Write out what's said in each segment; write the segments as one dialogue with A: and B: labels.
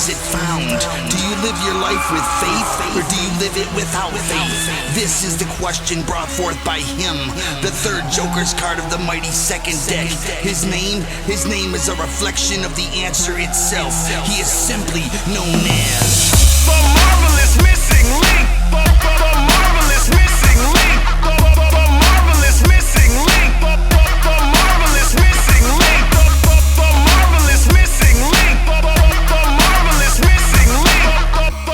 A: is it found? Do you live your life with faith, or do you live it without faith? This is the question brought forth by him, the third Joker's card of the mighty second deck. His name is a reflection of the answer itself. He is simply known as
B: the marvelous missing link. The marvelous missing link. The marvelous missing link. The marvelous missing link. The marvelous missing link. The marvelous missing link.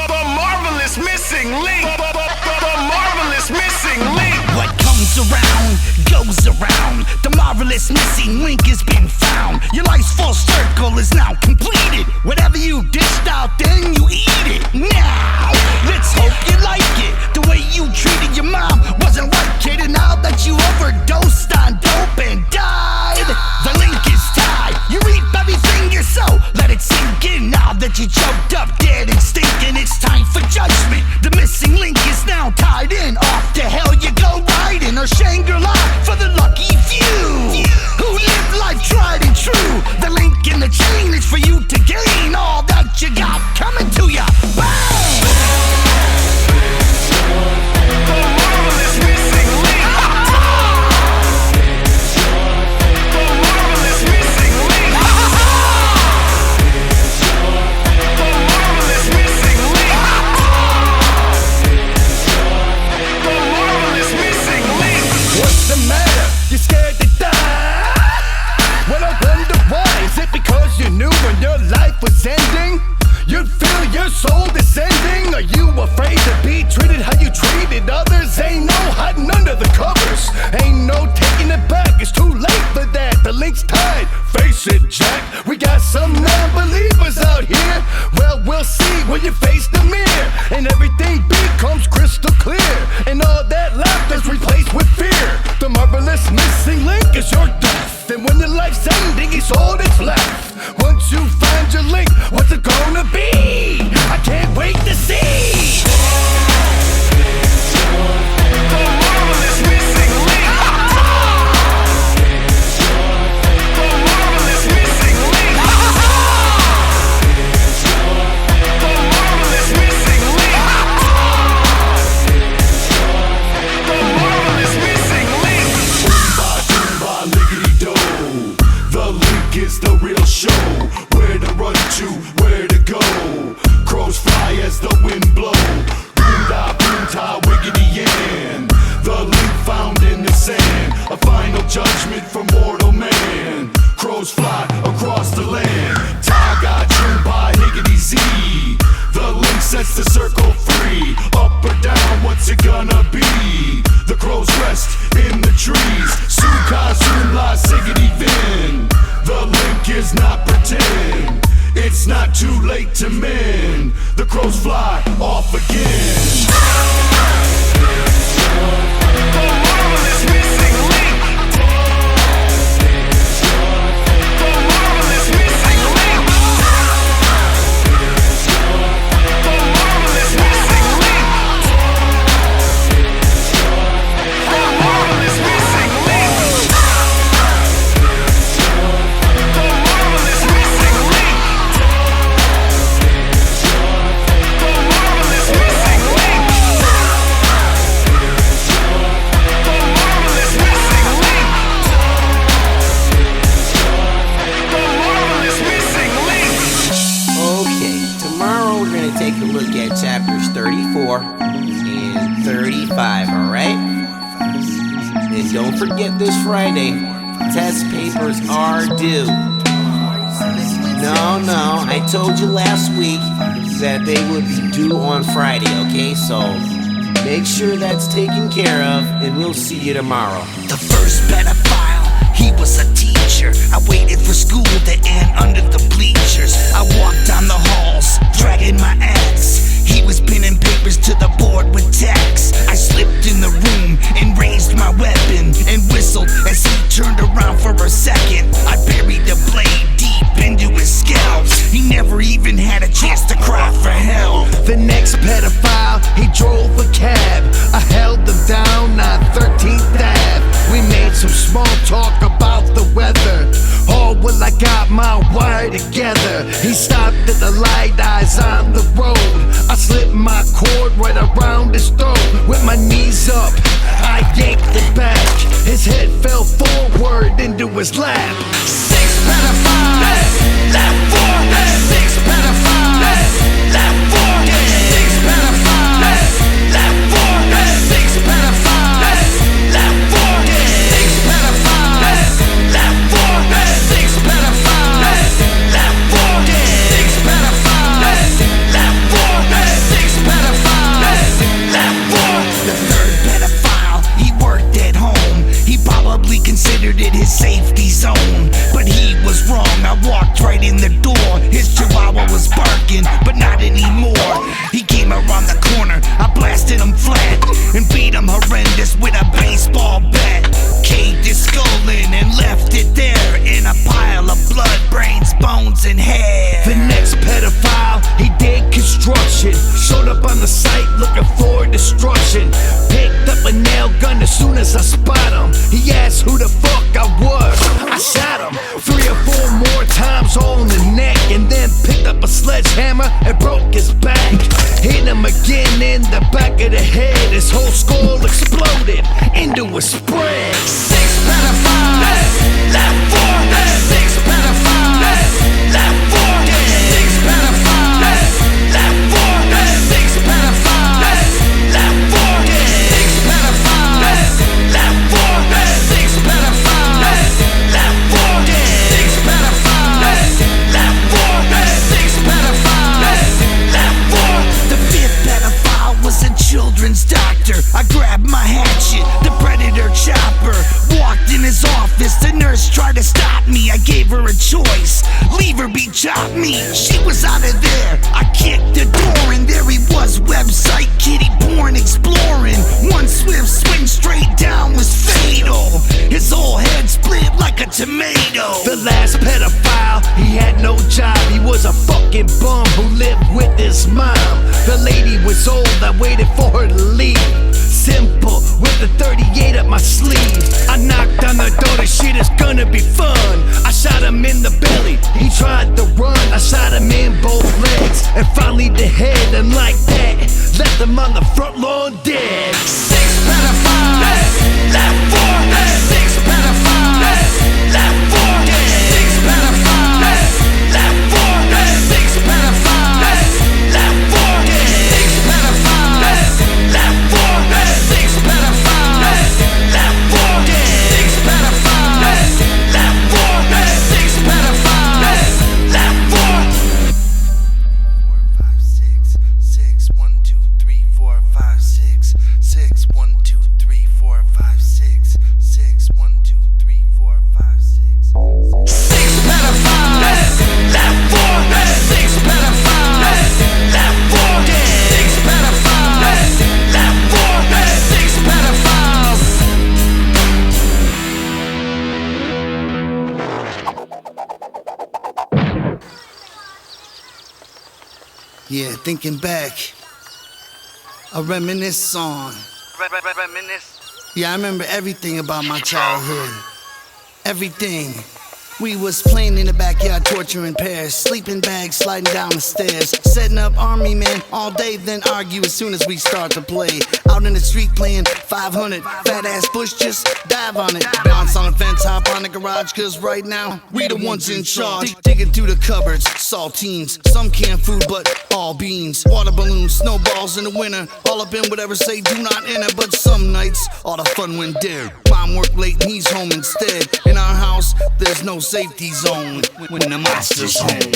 B: The marvelous missing link. The marvelous missing link.
A: what comes around goes around. The marvelous missing link has been found. Your life's full circle is now completed. Whatever you dished out, then you eat it. Now, let's hope you like it. The way you treated your mom wasn't right, kid. And now that you overdosed on dope and died, the link is tied. You reap everything you sow. Let it sink in now that you choked up, dead and stinking. It's time for judgment. The missing link is now tied in. Off to hell you go riding, or Shangri-La for the lucky few who live life tried and true. The link in the chain is for you to gain all that you got coming to ya. Bang!
B: The marvelous missing link. The marvelous missing link. The marvelous missing link. The marvelous missing link.
C: What's the matter? You scared to die? Well, I wonder why. Is it because you knew when your life was ending you'd feel your soul descending? Are you afraid to be treated how you treated others? Ain't no hiding under the covers. Ain't no taking it back. It's too late for that. The link's tied. Face it, Jack. We got some non-believers out here. Well, we'll see when you face the mirror and everything becomes crystal clear, and all that laughter's replaced with fear. The marvelous missing link is your death, and when your life's ending, it's all that's left. Once you find your link, what's it gonna be? I can't wait to see.
B: The marvelous missing link. The marvelous missing link. The marvelous missing link. The marvelous missing link.
D: Boomba, liggity-do. The link is the real show. Where to run to, where to go. Crows fly as the wind blow. Boom-da, wiggity-yan. The link found in the sand. A final judgment for mortal man. Crows fly across the land. Taga, Jumba, higgity-z. The link sets the circle free. Up or down, what's it gonna be? The crows rest in the trees. Suka, Zumla, Siggity, Vin. The link is not pretend. It's not too late to mend. The crows fly off again.
B: The marvelous missing link. The marvelous missing link. The marvelous missing link. The marvelous missing link. The marvelous missing link. The marvelous missing link. The marvelous missing link. The marvelous missing link.
E: Okay, tomorrow we're gonna take a look at chapters 34 and 35, alright? And don't forget this Friday, test papers are due. No, I told you last week that they would be due on Friday, okay? So make sure that's taken care of, and we'll see you tomorrow.
A: the first pedophile. He was a teacher. I waited for school to end under the bleachers. I walked down the halls, dragging my axe. He was pinning papers to the board with tacks. I slipped in the room and raised my weapon and whistled as he turned around for a second. I buried the blade deep into his scalp. He never even had a chance to cry for help.
C: The next pedophile, he drove a cab. I held him down on 13th Ave. We made some small talk about the weather. Oh, well, I got my wire together. He stopped under the light eyes on the road. I slipped my cord right around his throat. With my knees up, I yanked it back. His head fell forward into his lap.
A: 6 pedophiles, left 4. 6 pedophiles, left 4. 6 pedophiles, left 4. 6 pedophiles, left 4. 6 pedophiles, left 4. 6 pedophiles, left 4. 6 pedophiles, left 4. 6 pedophiles, left 4. The third pedophile, he worked at home. He probably considered it his safety zone, but he was wrong. I walked right in the door. His chihuahua was barking, but not anymore. He came around the corner. I blasted him flat and beat him horrendous with a baseball bat. Caved his skull in and left it there in a pile of blood, brains, bones, and hair.
C: The next pedophile, he did construction. Showed up on the site looking for destruction. Picked up a nail gun as soon as I spot him. He asked who the fuck I was. I shot him 3 or 4 more times all in the neck, and then picked up a sledgehammer and broke his back. Hit him again in the back of the head. His whole skull exploded into a spread.
A: 6 pedophiles, left 4. 6 pedophiles, left 4. 6 pedophiles, left 4. 6 pedophiles, left 4. 6 pedophiles, left 4. 6 pedophiles, left 4. 6 pedophiles, left 4. 6 pedophiles, left 4. The 5th pedophile was a children's doctor. I grabbed my hatchet, the predator chopper. Walked in his office, the nurse tried to stop me. I gave her a choice, leave her be, chop me. She was out of there. I kicked the door and there he was, website kitty porn exploring. One swift swing straight down was fatal. His whole head split like a tomato.
C: The last pedophile, he had no job. He was a fucking bum who lived with his mom. The lady was old, I waited for her to leave. Simple, with the 38 up my sleeve. I knocked on the door, the shit is gonna be fun. I shot him in the belly, he tried to run. I shot him in both legs, and finally the head. And like that, left him on the front lawn dead.
A: 6 pedophiles, left 4. 6 pedophiles, left 4. 6 pedophiles, left 4. 6 pedophiles, left 4. 6 pedophiles, left 4. 6 pedophiles, left 4. 6 pedophiles, left 4. 6 pedophiles, left 4. 4, 5, 6, 6, 1, 2, 3, 4, 5, 6, 6, 1, 2, 3, 4, 5, 6, 6, 1, 2, 3, 4, 5, 6. 6 pedophiles, left 4. 6 pedophiles, left 4. 6 pedophiles, left 4. 6 pedophiles.
F: Yeah, thinking back, a reminisce song.
B: Reminisce.
F: Yeah, I remember everything about my childhood. Everything. We was playing in the backyard, torturing pairs, sleeping bags, sliding down the stairs, setting up army men all day, then argue as soon as we start to play. Out in the street playing 500, fat ass bush, just dive on it. Bounce on the fence, hop on the garage, cause right now, we the ones in charge. Digging through the cupboards, saltines, some canned food, but all beans. Water balloons, snowballs in the winter, all up in whatever say do not enter. But some nights, all the fun went dim. Mom worked late and he's home instead. In our house, there's no safety zone when the monster's home.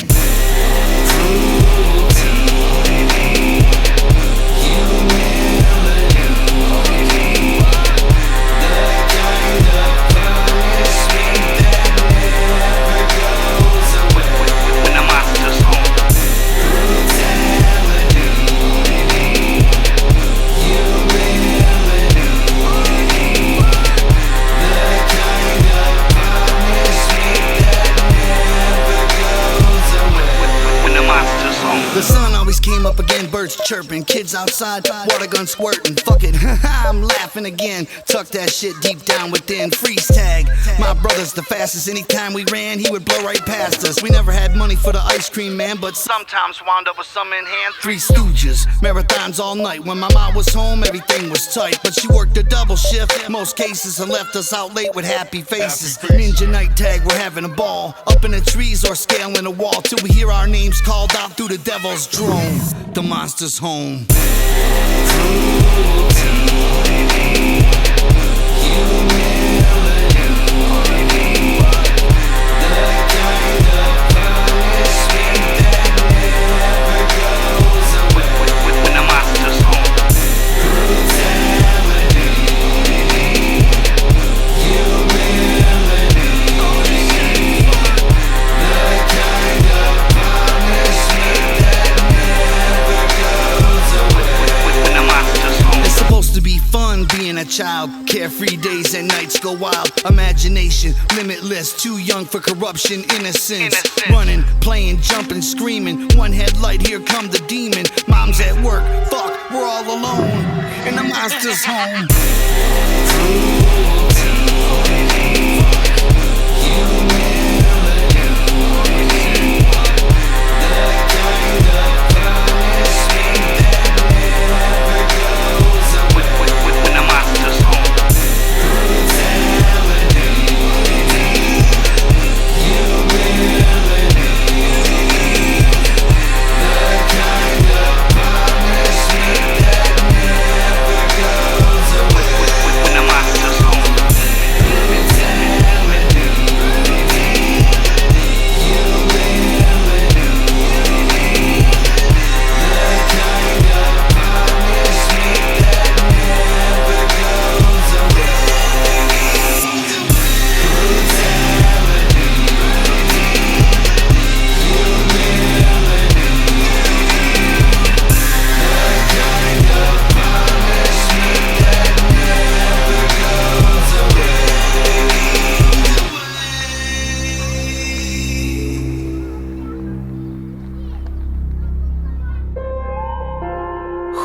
F: The sun always again, birds chirping, kids outside, water gun squirting. Fuck it, I'm laughing again. Tuck that shit deep down within. Freeze tag. My brother's the fastest. Anytime we ran, he would blow right past us. We never had money for the ice cream man, but sometimes wound up with some in hand. Three Stooges, marathons all night. When my mom was home, everything was tight, but she worked a double shift most cases and left us out late with happy faces. Ninja night tag, we're having a ball, up in the trees or scaling a wall, till we hear our names called out through the devil's drone. The monster's home. Being a child, carefree days and nights go wild. Imagination, limitless, too young for corruption, innocence. Running, playing, jumping, screaming. One headlight, here come the demon. Mom's at work, fuck, we're all alone in the monster's home.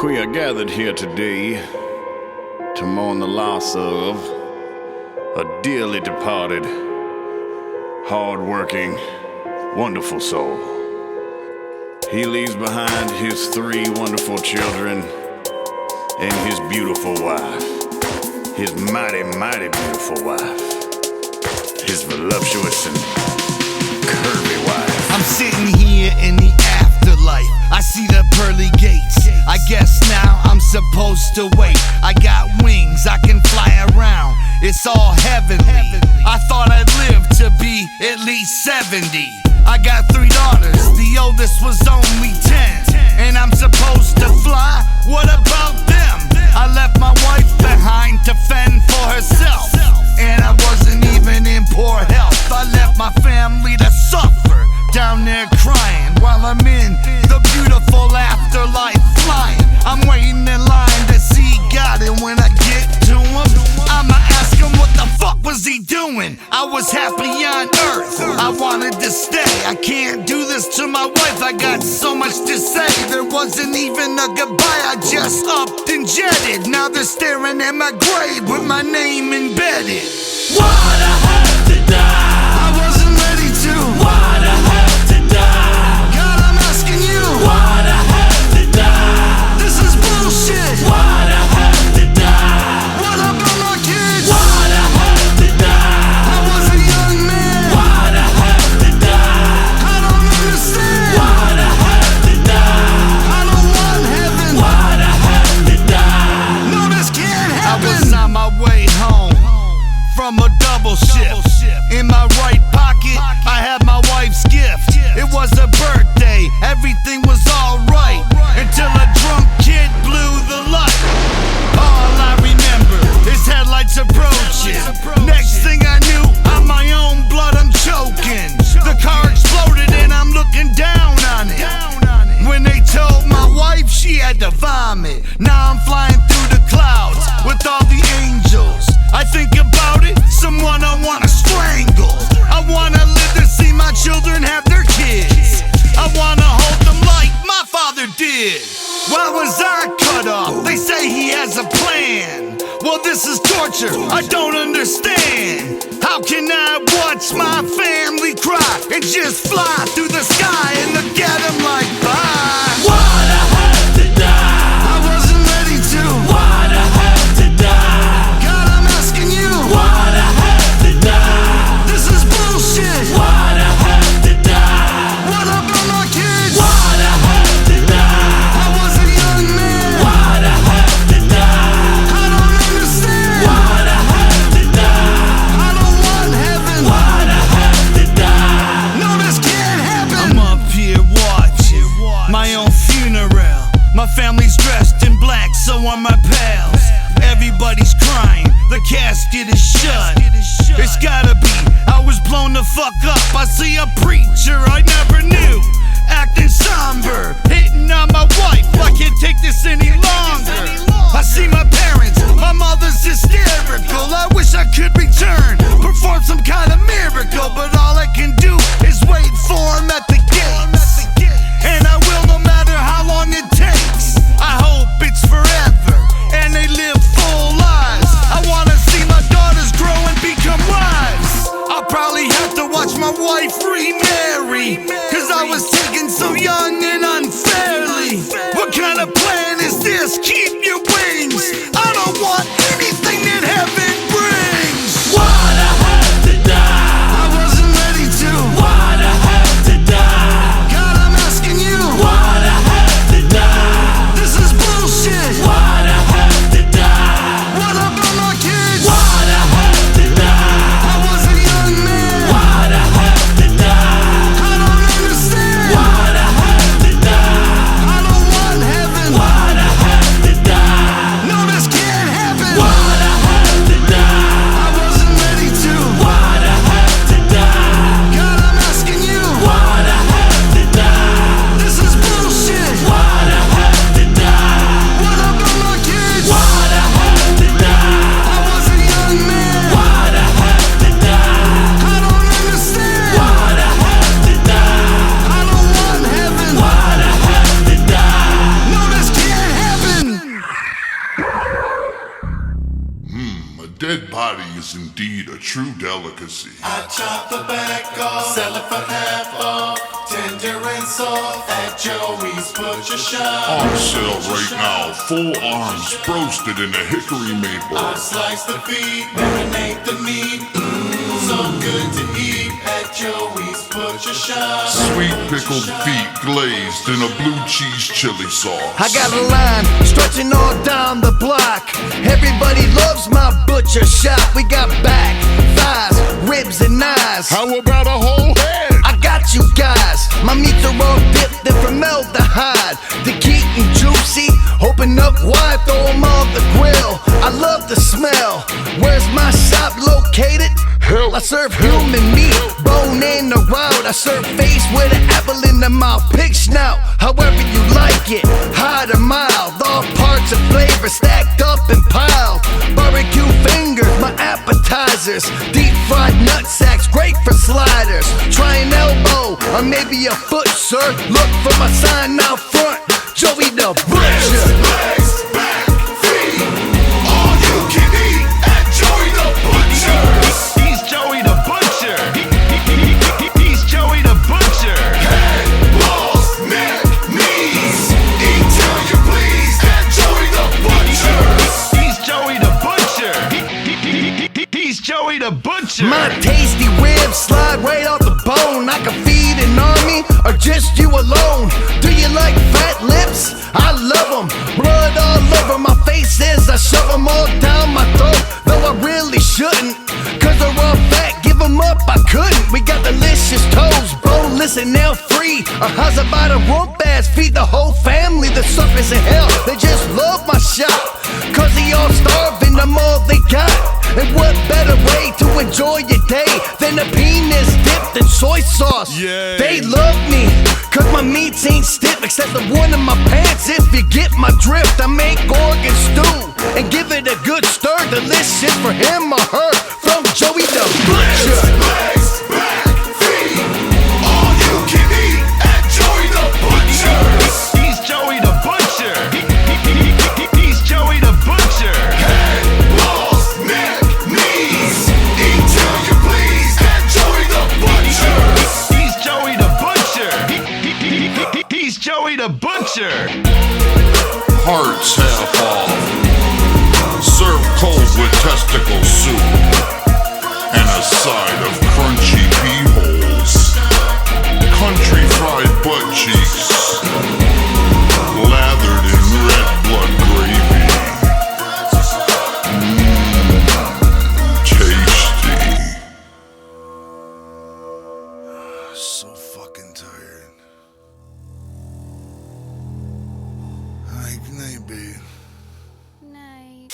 G: We are gathered here today to mourn the loss of a dearly departed, hard-working, wonderful soul. He leaves behind his 3 wonderful children and his beautiful wife, his mighty, mighty beautiful wife, his voluptuous and curvy wife.
A: I'm sitting here in the afterlife. I see the pearly gates. I guess now I'm supposed to wait. I got wings, I can fly around. It's all heavenly. I thought I'd live to be at least 70. I got 3 daughters, the oldest was only 10. And I'm supposed to fly? What about them? I left my wife behind to fend for herself, and I wasn't even in poor health. I left my family to suffer down there crying while I'm in the beautiful afterlife flying. I'm waiting in line to see God, and when I get to him, I'ma ask him what the fuck was he doing? I was happy on earth, I wanted to stay. I can't do this to my wife, I got so much to say. There wasn't even a goodbye, I just upped and jetted. Now they're staring at my grave with my name embedded.
H: Why'd I have to die?
A: I wasn't ready to.
H: Why'd I have to die?
A: God, I'm asking you.
H: Why'd I have to die?
A: This is bullshit.
H: Why'd I have to die?
A: What about my kids?
H: Why'd I have to die?
A: I was a young man.
H: Why'd I have to die?
A: I don't understand.
H: Why'd I have to die?
A: I don't want heaven.
H: Why'd I have to die?
A: No, this can't
F: I
A: happen.
F: was on my way home from a double shift. In my right pocket, I had my wife's gift. It was a birthday, everything was alright, until a drunk kid blew the light. All I remember is headlights approaching. Next thing I knew, on my own blood I'm choking. The car exploded and I'm looking down on it. When they told my wife, she had to vomit. Now I'm flying through the clouds with all the angels. I think about it, someone I wanna strangle. I wanna live to see my children have their kids. I wanna hold them like my father did.
A: did? Why was I cut off? They say he has a plan. Well, this is torture, I don't understand. How can I watch my family cry and just fly through the sky and look at him like bye?
H: Why'd I have to die?
A: I wasn't ready to.
H: Why'd I have to die?
A: God, I'm asking you.
H: Why'd I have to die?
A: This is bullshit.
H: Why'd I have to die?
A: What about my kids?
H: Why'd I have to die?
A: I was a young man.
H: Why'd I have to die?
A: I don't understand.
H: Why'd I have to die?
A: I don't want heaven.
H: Why'd I have to die?
A: No, this can't happen. I'm up here watching my own funeral. My family's dressed in black, so are my pals. Everybody's crying, the casket is shut. It's gotta be, I was blown the fuck up. I see a preacher I never knew, acting somber, hitting on my wife. I can't take this any longer. I see my parents, my mother's hysterical. I wish I could return, perform some kind of miracle, but all I can do is wait for him at the gates. And I will, no matter how long it takes. I hope it's forever and they live full lives. I wanna see my daughters grow and become wives. I'll probably have to watch my wife remarry, cause I was taken so young and unfairly. What kind of plan is this? Keep your wings. I don't want anything that heaven brings.
H: Why'd I have to die?
A: I wasn't ready to.
H: Why'd I have to die?
A: God, I'm asking you.
H: Why'd I have to die?
A: This is bullshit.
H: Why'd I have to die?
A: What about my kids?
H: Why'd I have to die?
A: I was a young man.
H: Why'd I have to die?
A: I don't understand.
H: Why'd I have to die?
A: I don't want heaven.
H: Why'd I have to die?
A: No, this can't happen.
H: Why'd I have to die?
A: I wasn't ready to.
H: Why'd I have to die?
A: God, I'm asking you.
H: Why'd I have to die?
A: This is bullshit.
H: Why'd I have to die?
A: What about my kids?
H: Why'd I have to die?
A: I was a young man.
H: Why'd I have to die?
A: I don't understand.
H: Why'd I have to die?
A: I don't want heaven.
H: Why'd I have to die?
A: No, this can't happen.
D: A dead body is indeed a true delicacy.
B: I chop the back off, sell it for half off, tender and soft at Joey's Butcher Shop.
D: On sale right now, full arms roasted in a hickory maple.
B: I slice the feet, marinate the meat, so good to eat at Joey's Butcher Shop.
D: Sweet pickled feet glazed in a blue cheese chili sauce.
C: I got a line stretching all down the block. Everybody loves my butcher shop. We got back, thighs, ribs, and eyes.
D: How about a whole head?
C: I got you guys. My meats are all dipped in formaldehyde. They're cute and juicy. Open up wide, throw them on the grill. I love the smell. Where's my shop located? I serve human meat, bone in the round. I serve face with an apple in the mouth, pig snout, however you like it, hot or mild. All parts of flavor stacked up and piled. Barbecue fingers, my appetizers. Deep fried nut sacks, great for sliders. Try an elbow or maybe a foot, sir. Look for my sign out front, Joey the Butcher.
D: Legs, back, feet, all you can eat at Joey the Butcher.
A: He's Joey the Butcher. He's Joey the Butcher.
D: Head, balls, neck, knees, eat till you please at Joey the Butcher.
A: He's Joey the Butcher. He's Joey the Butcher.
C: My tasty ribs slide right off the bone. I can feed an army or just you alone. Do you like fat lips? I love them. Blood all over my face as I shove them all down my throat. Though I really shouldn't, cause they're all fat, give them up, I couldn't. We got delicious toes, boneless and nail free. Or how's about a rump ass? Feed the whole family, the suckers in hell. They just love my shop, cause they all starving, I'm all they got. And what better way to enjoy your day than a penis dipped in soy sauce?
A: Yay.
C: They love me, cause my meats ain't stiff except the one in my pants. If you get my drift, I make organ stew and give it a good stir. Delicious for him or her, from Joey the Butcher.
D: Legs, back, feet, all you can eat at Joey the Butcher.
A: He's Joey the
I: hearts half off. Serve cold with testicle soup and a side of crunchy pea holes. Country fried butt cheeks lathered in red blood gravy. Tasty.
A: So fucking tired. Alright, good night, babe.
J: Night.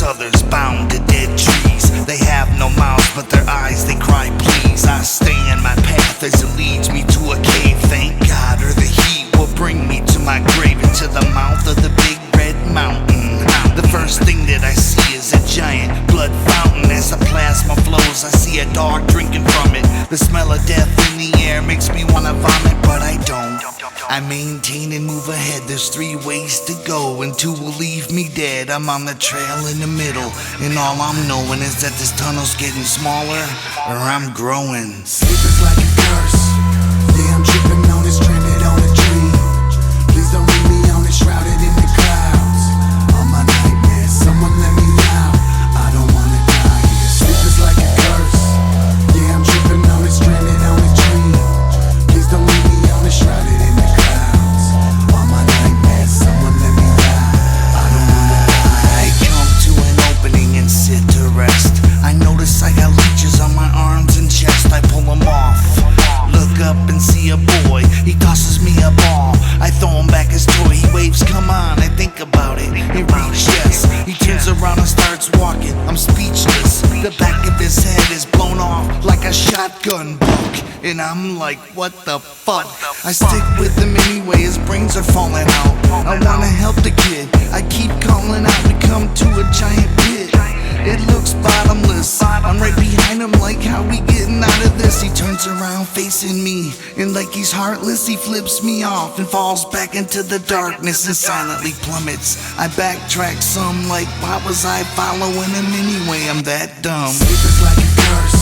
A: Others bound to dead trees. They have no mouths, but their eyes, they cry please. I stay in my path as it leads me to a cave. Thank God, or the heat will bring me to my grave, into the mouth of the big red mountain. The first thing that I see is a giant blood fountain. As the plasma flows, I see a dog drinking from it. The smell of death in the air makes me wanna vomit, but I don't. I maintain and move ahead. There's 3 ways to go, and 2 will leave me dead. I'm on the trail in the middle, and all I'm knowing is that this tunnel's getting smaller, or I'm growing.
F: Sleep is like a curse. Yeah, I'm tripping on it, stranded on a dream. Please don't leave me on it, shrouded in the clouds. All my nightmares, someone let me out. I don't wanna die here. Sleep is like a curse. Yeah, I'm tripping on it, stranded on a dream. Please don't leave me on it, shrouded in the clouds. All my nightmares, someone let me out. I don't wanna die.
A: I come to an opening and sit to rest. I notice I got leeches on my arms and chest. I pull them off, look up and see a boy. He tosses me a ball, I throw him back his toy. He waves, come on, I think about it. He reaches, yes. He turns around and starts walking. I'm speechless. The back of his head is blown off like a shotgun book, and I'm like, what the fuck? I stick with him anyway, his brains are falling out. I wanna help the kid, I keep calling out. We come to a giant pit, it looks bottomless. I'm right behind him like, how we getting out of this? He turns around facing me, and like he's heartless, he flips me off and falls back into the darkness and silently plummets. I backtrack some like, why was I following him anyway? I'm that dumb.
F: Sleep is like a curse.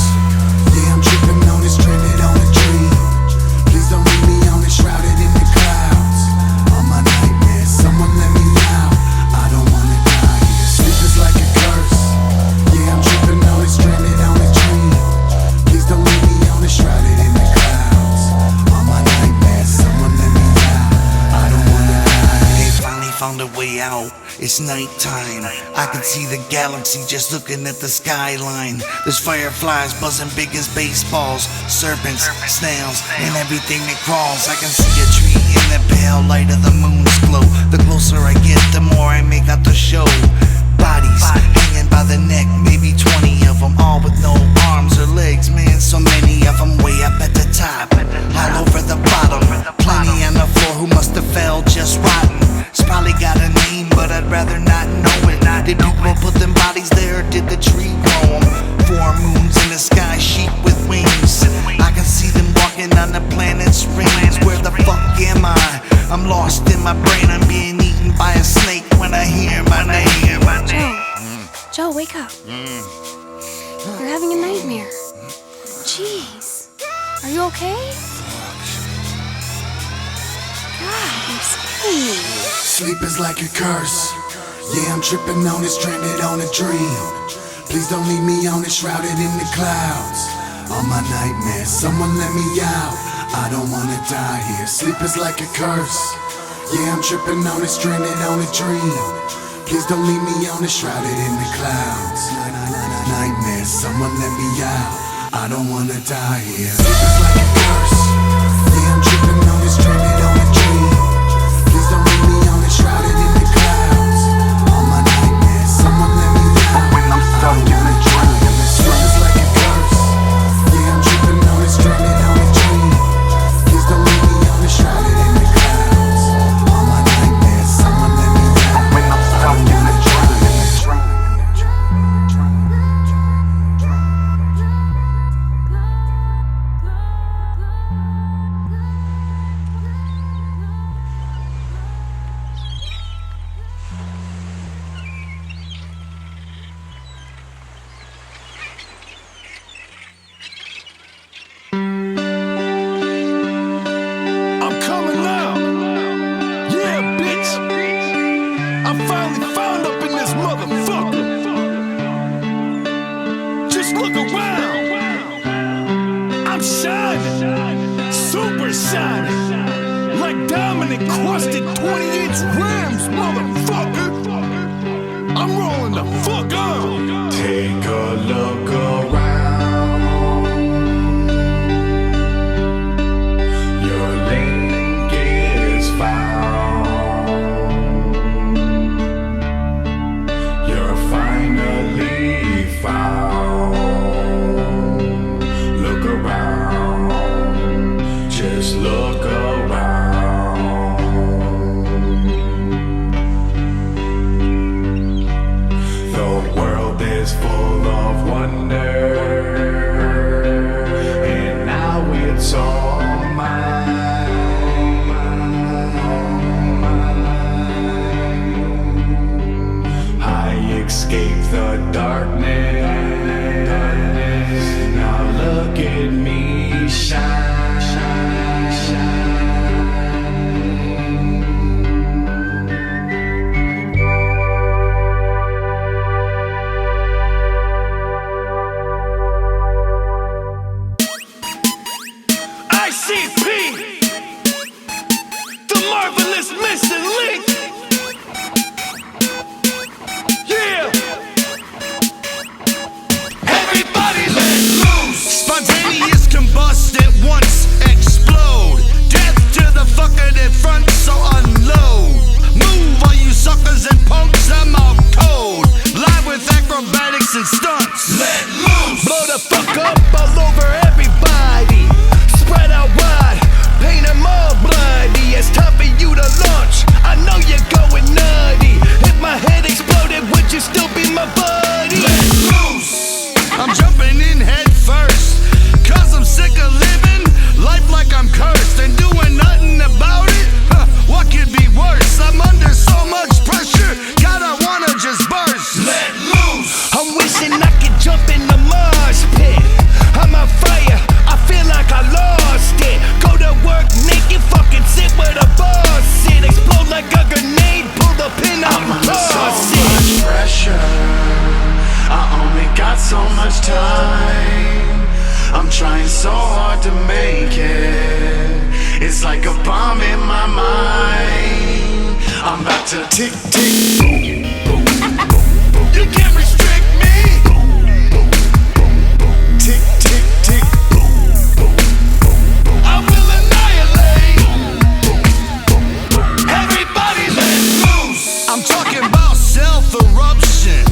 F: Yeah, I'm tripping on it, stranded on a dream. Please don't leave me on it, shrouded in the clouds. All my nightmares, someone let me out. I don't wanna die here. Sleep is like a curse. Yeah, I'm tripping on it, stranded on a dream. Please don't leave me on it, shrouded in the clouds. All my nightmares, someone let me out. I don't wanna die.
A: They finally found a way out. It's nighttime. I can see the galaxy just looking at the skyline. There's fireflies buzzing big as baseballs, serpents, snails, and everything that crawls. I can see a tree in the pale light of the moon's glow. The closer I get, the more I make out the show. Bodies hanging by the neck, maybe 20 of them, all with no arms or legs. Man, so many of them way up at the top, all over the bottom. Plenty on the floor who must have fell just rotten. It's probably got a name, but I'd rather not know it. Did people put them bodies there, or did the tree grow them? 4 moons in the sky, sheep with wings. I can see them walking on the planet's rings. Where the fuck am I? I'm lost in my brain. I'm being eaten by a snake when I hear my name.
J: Joe, wake up. You're having a nightmare. Jeez. Are you okay? God, you're skinny.
F: Sleep is like a curse. Yeah, I'm tripping on it, stranded on a dream. Please don't leave me on it, shrouded in the clouds. All my nightmares, someone let me out. I don't wanna die here. Sleep is like a curse.
D: Yeah, I'm tripping on it, stranded on a dream. Please don't leave me on it, shrouded in the clouds. Nightmares, someone let me out. I don't wanna die here. It's like a curse. Yeah, I'm tripping on it, stranded on a dream. Please don't leave me on it, shrouded in the clouds. All my nightmares, someone let me out. When I'm stuck in a dream, it's like a curse. Yeah, I'm tripping on it, stranded on a dream. Please don't leave me on it, shrouded in the clouds. All my nightmares, someone let me out. When I'm stuck in a dream.
C: I'm coming now. Yeah, bitch. I'm finally found up in this motherfucker. Just look around. I'm shining. Super shining. Like diamond encrusted 20-inch rims, motherfucker. I'm rolling the fuck up.
D: Take a look around. Your link is found. You're finally found. Look around. Just look around. The world is full of wonder, and now it's all mine. I escaped the darkness. Now look at me shine.
C: ICP, the marvelous missing link. Yeah. Everybody let loose. Spontaneous combust at once explode. Death to the fucker that front, so unload. Move all you suckers and punks, I'm out cold. Live with acrobatics and stunts. Let loose. Blow the fuck up all over everybody. Spread out wide, paint them all bloody. It's time for you to launch. I know you're going nutty. If my head exploded, would you still be my buddy? Let loose. I'm jumping in head first, cause I'm sick of living life like I'm cursed and doing nothing about it. What could be worse? I'm under so much pressure, God, I wanna just burst. Let loose. I'm wishing I could jump in the Mars pit. I'm on fire, I feel like I lost it. Go to work naked, fucking sit where the boss sit. Explode like a grenade, pull the pin out and toss it.
D: Much pressure, I only got so much time. I'm trying so hard to make it. It's like a bomb in my mind. I'm about to tick, tick, boom, boom, boom, boom. You can't restrict me. Tick, tick, tick, boom, boom, boom. I will annihilate. Everybody let loose.
C: I'm talking about self-eruption,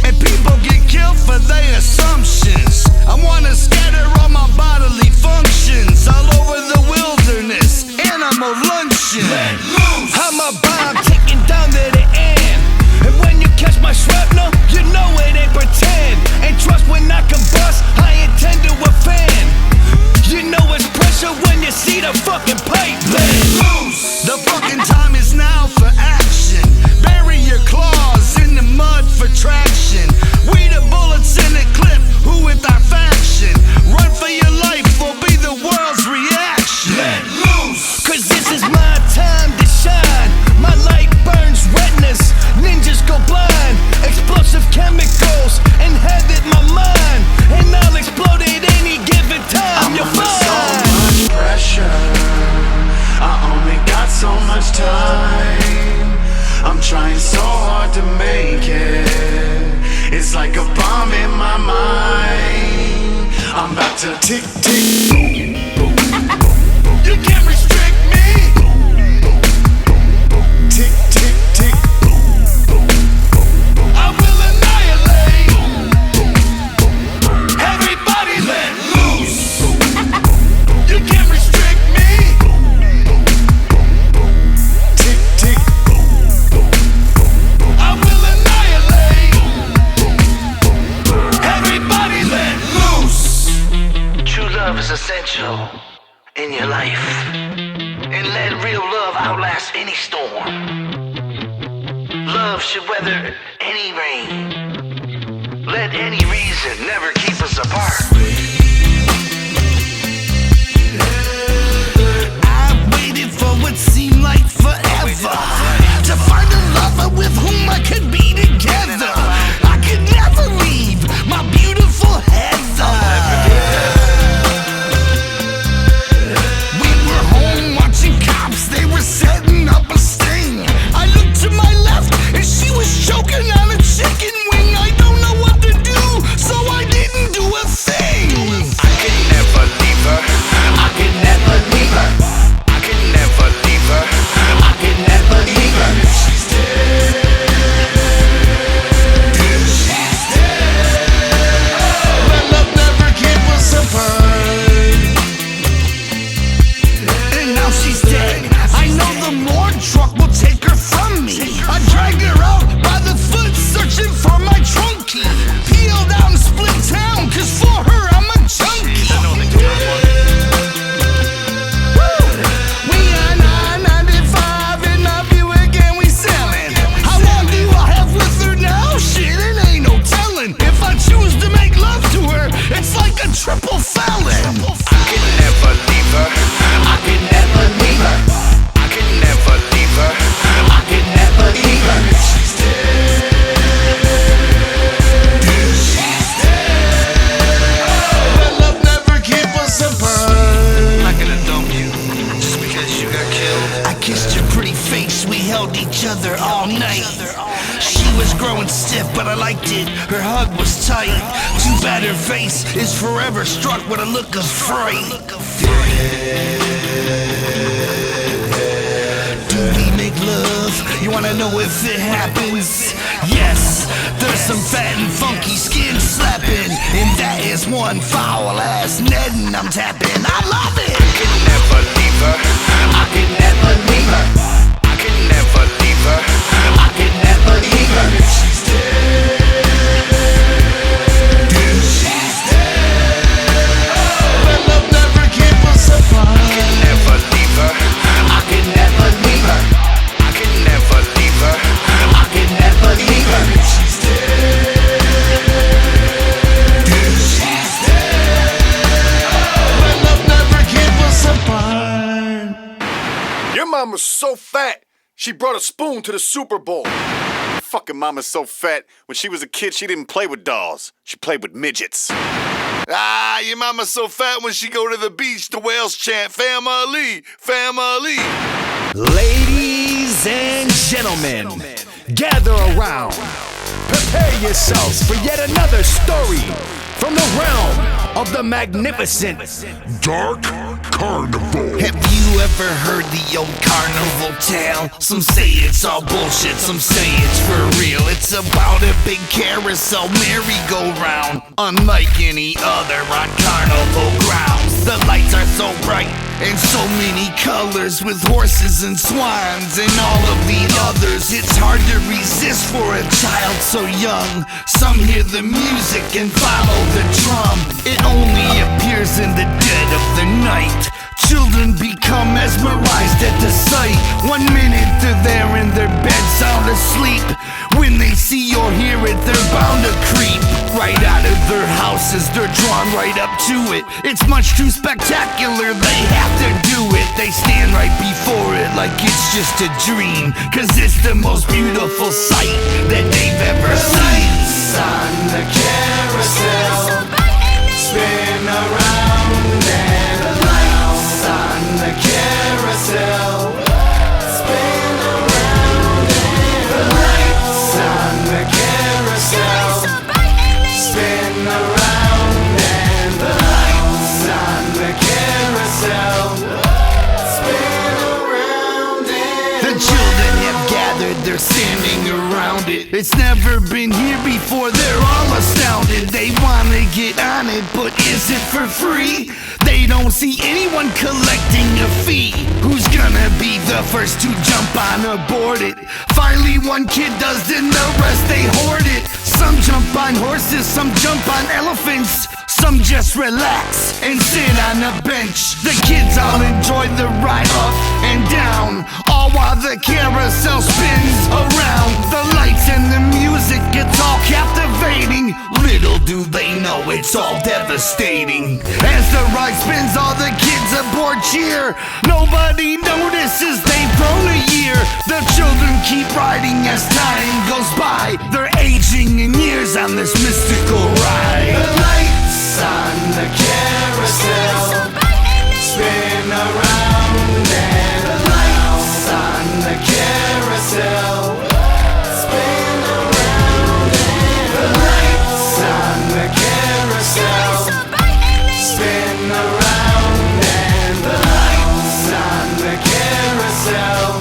C: and people get killed for their assumptions. I wanna scatter all my bodily functions all over the wilderness. Animal luncheon.
D: Let loose.
C: I'm a bomb ticking down to the end, and when you catch my shrapnel, you know it ain't pretend. And trust when I combust, I intend to offend. You know it's pressure when you see the fucking pipe. Let loose. The fucking time is now for action.
A: trying so hard to make it. It's like a bomb in my mind. I'm about to tick, tick, boom, boom. You can't restrict me. Tick, tick, tick, boom, boom. I will annihilate. Everybody let loose. You can't restrict me. Tick, tick, boom, boom. I will annihilate. Everybody let loose. True love is essential in your life, and let real love outlast any storm. Love should weather any rain. Let any reason never keep us apart. I waited for what seemed like forever to find a lover with whom I could be together. I could never leave my beautiful Heather. We were home watching cops, they were setting up a sting. I looked to my left and she was choking on a chicken wing. I don't know what to do, so I didn't do a thing. I could never leave her. I could never leave her. I could never leave her. I could never leave her. She's dead. She's dead. But love never keep us apart. And now she's dead. I know the morgue truck will take her from me. I dragged her out by the foot, searching for my trunk key. Peeled out and split town, cause for her I'm a junkie. We on I-95 in a Buick and we sellin'. How long do I have with her now? Shit, it ain't no telling. If I choose to make love to her, it's like a triple felon. I could never leave her. I could never leave her. I could never leave her. I could never leave her. She's dead. She's dead. But love never keep us apart. I'm not gonna dump you just because you got killed. I kissed your pretty face, we held each other all night. She was growing stiff, but I liked it. Her hug was tight. Too bad her face is forever struck with a look of fright. Do we make love? You wanna know if it happens? Yes, there's some fat and funky skin slapping, and that is one foul ass netting I'm tapping. I love it. I could never leave her. I could never leave her. I could never leave her. I could never leave her. She's dead. She's dead. But love never keep us apart. I could never leave her. I could never leave her. I could never leave her. I could never leave her. She's dead. She's dead. But love never keep us apart.
G: Your mama's so fat, she brought a spoon to the Super Bowl. Your fucking mama's so fat, when she was a kid, she didn't play with dolls. She played with midgets. Ah, your mama's so fat when she go to the beach, the whales chant, family, family.
C: Ladies and gentlemen, gather around. Prepare yourselves for yet another story from the realm of the magnificent
I: Dark Carnival.
A: Have you ever heard the old carnival tale? Some say it's all bullshit, some say it's for real. It's about a big carousel merry-go-round, unlike any other on carnival grounds. The lights are so bright and so many colors, with horses and swans and all of the others. It's hard to resist for a child so young. Some hear the music and follow the drum. It only appears in the dead of the night. Children become mesmerized at the sight. 1 minute they're there in their bed sound asleep. When they see or hear it, they're bound to creep right out of their houses. They're drawn right up to it. It's much too spectacular, they have to do it. They stand right before it like it's just a dream, 'cause it's the most beautiful sight that they've ever seen. Lights on the carousel spin around and lights on the carousel spin around and
F: standing around it. It's never been here before, they're all astounded. They wanna get on it, but is it for free? They don't see anyone collecting a fee. Who's gonna be the first to jump on aboard it? Finally one kid does, then the rest they hoard it. Some jump on horses, some jump on elephants. Some just relax and sit on a bench. The kids all enjoy the ride up and down, all while the carousel spins around. The lights and the music, it's all captivating. Little do they know it's all devastating. As the ride spins, all the kids aboard cheer. Nobody notices they've grown a year. The children keep riding as time goes by. They're aging in years on this mystical ride. The lights on the carousel spin around and the lights on the carousel spin around and the lights on the carousel spin around and the lights on the carousel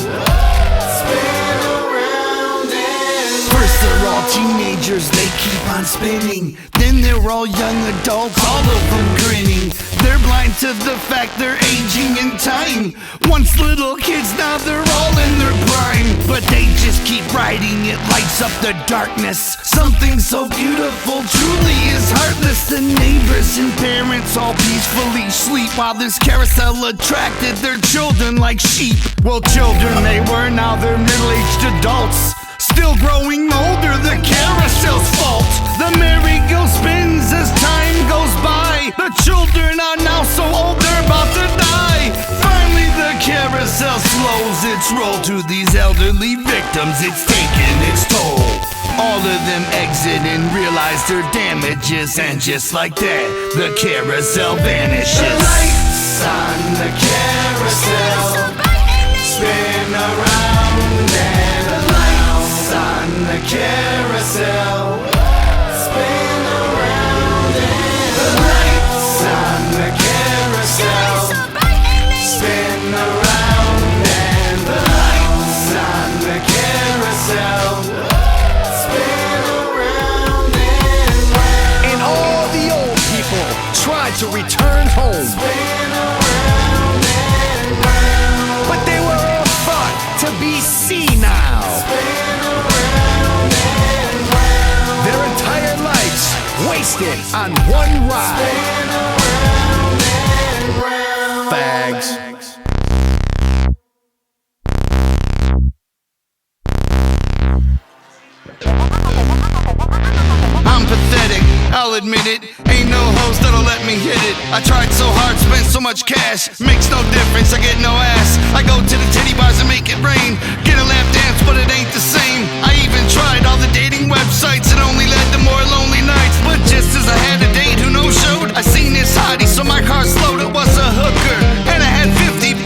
F: spin around and first they're all teenagers, they keep on spinning. Then they're all young adults, all of them grinning. They're blind to the fact they're aging in time. Once little kids, now they're all in their prime. But they just keep riding, it lights up the darkness. Something so beautiful truly is heartless. The neighbors and parents all peacefully sleep, while this carousel attracted their children like sheep. Well, children they were, now they're middle-aged adults. Still growing older, the carousel's fault. The merry-go spins as time goes by. The children are now so old they're about to die. Finally the carousel slows its roll. To these elderly victims it's taken its toll. All of them exit and realize their damages, and just like that, the carousel vanishes. The lights on the carousel spin around and the lights on the carousel spin around and the lights on the carousel spin around and the lights on the carousel spin around and round.
C: And all the old people tried to return home,
F: Spin around and round.
C: but they were all thought to be senile.
F: Spin around and round.
C: Their entire lives wasted on one ride.
F: Spin around and round.
C: Fags.
F: I'm pathetic, I'll admit it. Ain't no host that'll let me hit it. I tried so hard, spent so much cash. Makes no difference, I get no ass. I go to the titty bars and make it rain. Get a lap dance, but it ain't the same. I even tried all the dating websites, it only led to more lonely nights. But just as I had a date who no showed, I seen this hottie, so my car slowed. It was a hooker, and I had $50,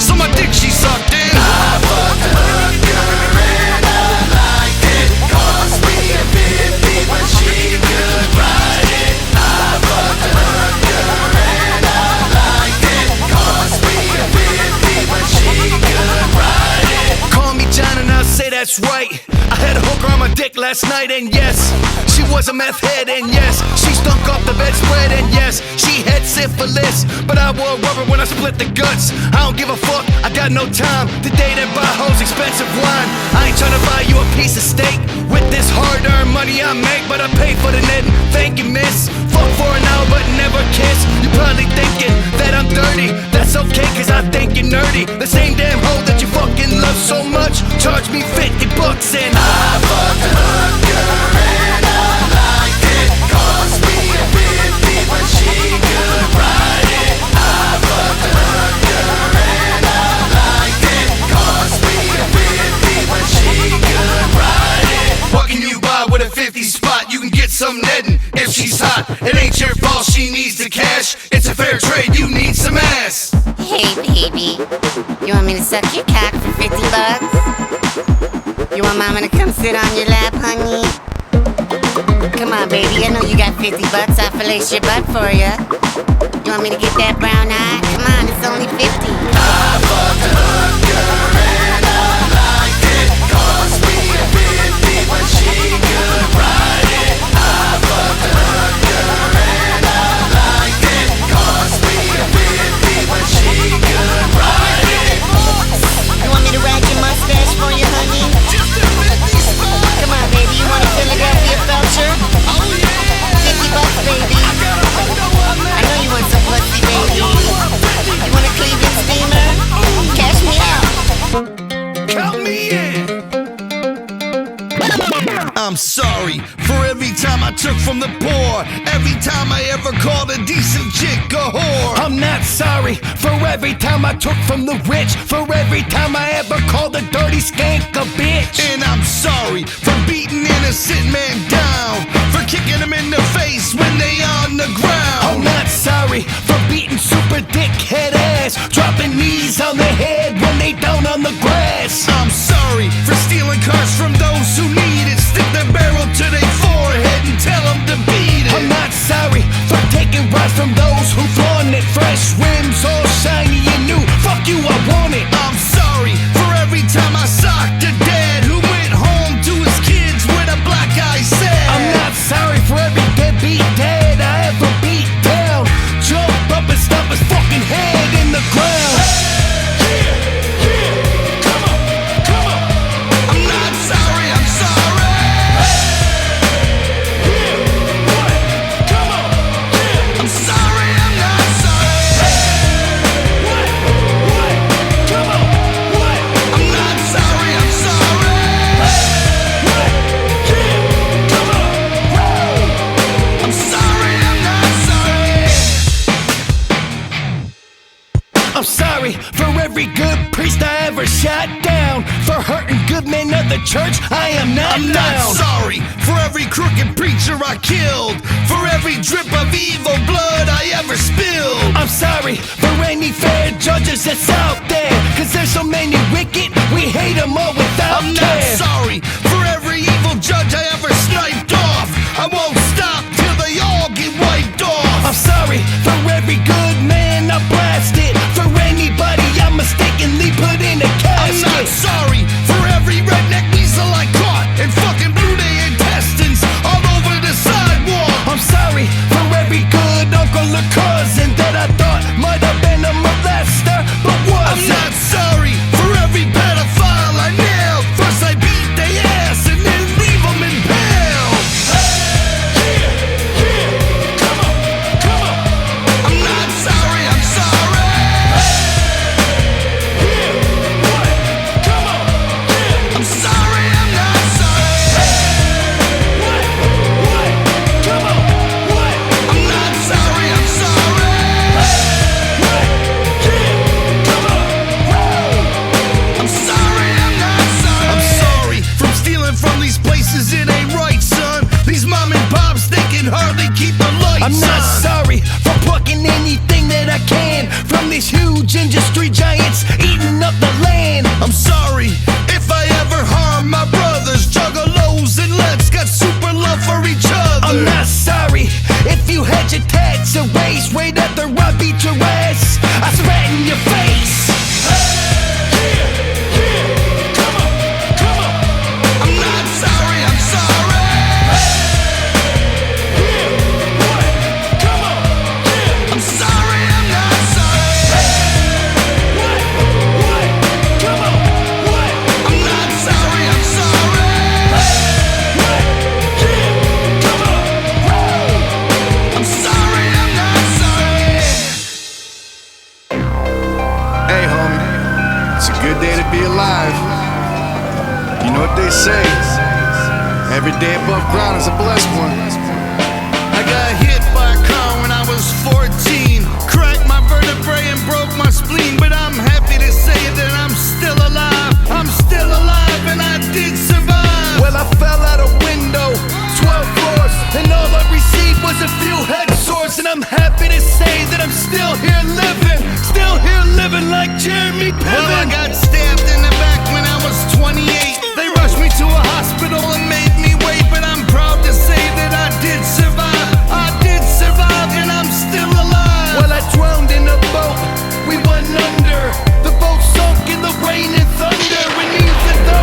F: so my dick she sucked in. I fucked a hooker and I liked it. Cost me a 50, but she could ride it. I fucked a hooker and I liked it. Cost me a 50, but she could ride it.
C: Call me John and I'll say that's right. I had a hooker on my dick last night, and yes, she was a meth head, and yes, she stunk off the bedspread, and yes, she had syphilis. But I wore rubber when I split the guts. I don't give a fuck, I got no time to date and buy hoes expensive wine. I ain't tryna buy you a piece of steak with this hard-earned money I make, but I pay for the net. Thank you, miss. Fuck for an hour, but never kiss. You probably thinking that I'm dirty. That's okay, cause I think you're nerdy. The same damn hoe that you fucking love so much charge me $50 and
F: I fucked a hooker and I liked it. Cost me a 50, but she could ride it. I fucked a hooker and I liked it. Cost me a 50, but she could ride it. What can you buy with a 50 spot? You can get some netting if she's hot. It ain't your fault she needs the cash. It's a fair trade, you need some ass.
K: Hey baby, you want me to suck your cock for $50? You want mama to come sit on your lap, honey? Come on baby, I know you got $50, I'll fillet your butt for ya. You want me to get that brown eye? Come on, it's only 50.
F: I fucked a hooker and I liked it. Cost me
A: I'm sorry for every time I took from the poor, every time I ever called a decent chick a whore.
C: I'm not sorry for every time I took from the rich, for every time I ever called a dirty skank a bitch.
A: And I'm sorry for beating innocent men down, for kicking them in the face when they on the ground.
C: I'm not sorry for beating super dickhead ass, dropping knees on the head when they down on the grass.
A: I'm sorry for stealing cars from those who need it, stick the barrel to their forehead and tell them to beat it.
C: I'm not sorry for taking rides from those who flaunt it, fresh rims all shiny and new. Fuck you, I want it.
A: I'm sorry for every time I socked a dad who went home to his kids with a black eye sad.
C: I'm not sorry for every deadbeat dad I ever beat down, jump up and stomp his fucking head in the ground.
A: I'm not sorry, I'm sorry. I'm sorry, I'm not sorry. I'm not sorry, I'm sorry. I'm sorry, I'm not sorry.
C: I'm sorry for every good priest I ever shot down, for hurting good men of the church. I am not
A: I'm
C: down.
A: not sorry for every crooked preacher I killed, for every drip of evil blood I ever spilled.
C: I'm sorry for any fair judges that's out there, cause there's so many wicked, we hate them all without
A: I'm
C: care.
A: not sorry for every evil judge I ever sniped off. I won't stop till they all get wiped off.
C: I'm sorry for every good man I blasted, for anybody I mistakenly put in a
A: I'm not
C: casket.
A: sorry for every redneck weasel I caught and fucking blew their intestines all over the sidewalk.
C: I'm sorry for every good uncle or cousin that I thought might have been a molester, but
A: I'm
C: wasn't.
A: not sorry for every pedophile I nailed. First I beat their ass and then leave them impaled. I'm not sorry, I'm sorry. I'm sorry, I'm not sorry. I'm not sorry, I'm sorry. I'm sorry, I'm not sorry. I'm sorry from stealing from these places, it ain't right, son. These mom and pops, they can hardly keep the lights
C: I'm not
A: on.
C: sorry for plucking anything that I can from these huge industry giants eating up the land.
A: I'm sorry if I ever harm my brothers, juggalos and let's got super love for each other.
C: I'm not sorry if you had your tats erased right after I beat your ass. I spat in your face.
A: I'm not sorry, I'm sorry. I'm sorry, I'm not sorry. I'm not sorry, I'm sorry. I'm sorry, I'm not sorry.
G: Hey, homie, it's a good day to be alive. You know what they say? Every day above ground is a blessed one.
A: I got hit by a car when I was 14, cracked my vertebrae and broke my spleen, but I'm happy to say that I'm still alive. I'm still alive and I did survive.
C: Well, I fell out a window, 12 floors, and all I received was a few head sores. And I'm happy to say that I'm still here living like Jeremy Piven.
A: Well, I got stabbed in the back when I was 28. They rushed me to a hospital and made me wait, but I'm proud to say that I did survive. I did survive and I'm still alive.
C: Well, I drowned in a boat, we went under. The boat sunk in the rain and thunder. It means that the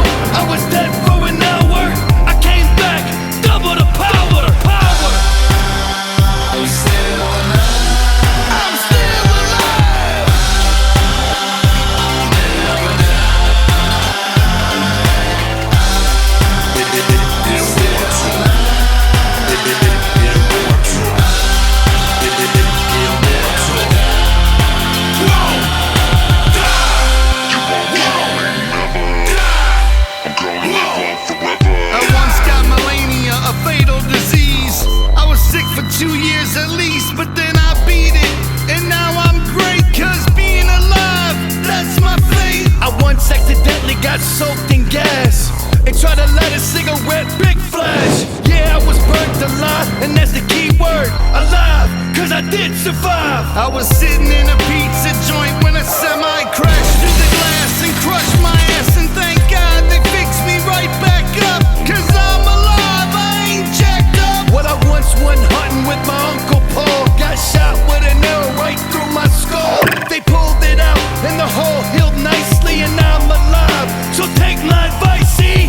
A: 2 years at least, but then I beat it. And now I'm great, cause being alive, that's my fate.
C: I once accidentally got soaked in gas and tried to light a cigarette, big flash. Yeah, I was burnt alive, and that's the key word, alive, cause I did survive.
A: I was sitting in a pizza joint when a semi crashed through the glass and crushed my ass. And thank God they fixed me right back up, cause I'm alive, I ain't jacked up.
C: What I once went hunting with my Uncle Paul got shot with an arrow right through my skull. They pulled it out and the hole healed nicely, and now I'm alive. So take my advice, see?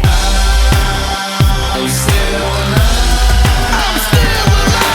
C: I'm still alive.
A: I'm still alive.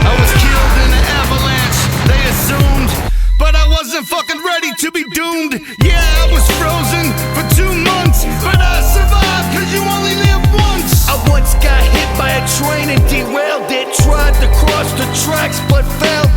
A: I was killed in an avalanche, they assumed, but I wasn't fucking ready to be doomed. Yeah, I was frozen for 2 months, but I survived, cause you only live once.
C: I once got hit by a train and derailed it. Tried to cross the tracks but failed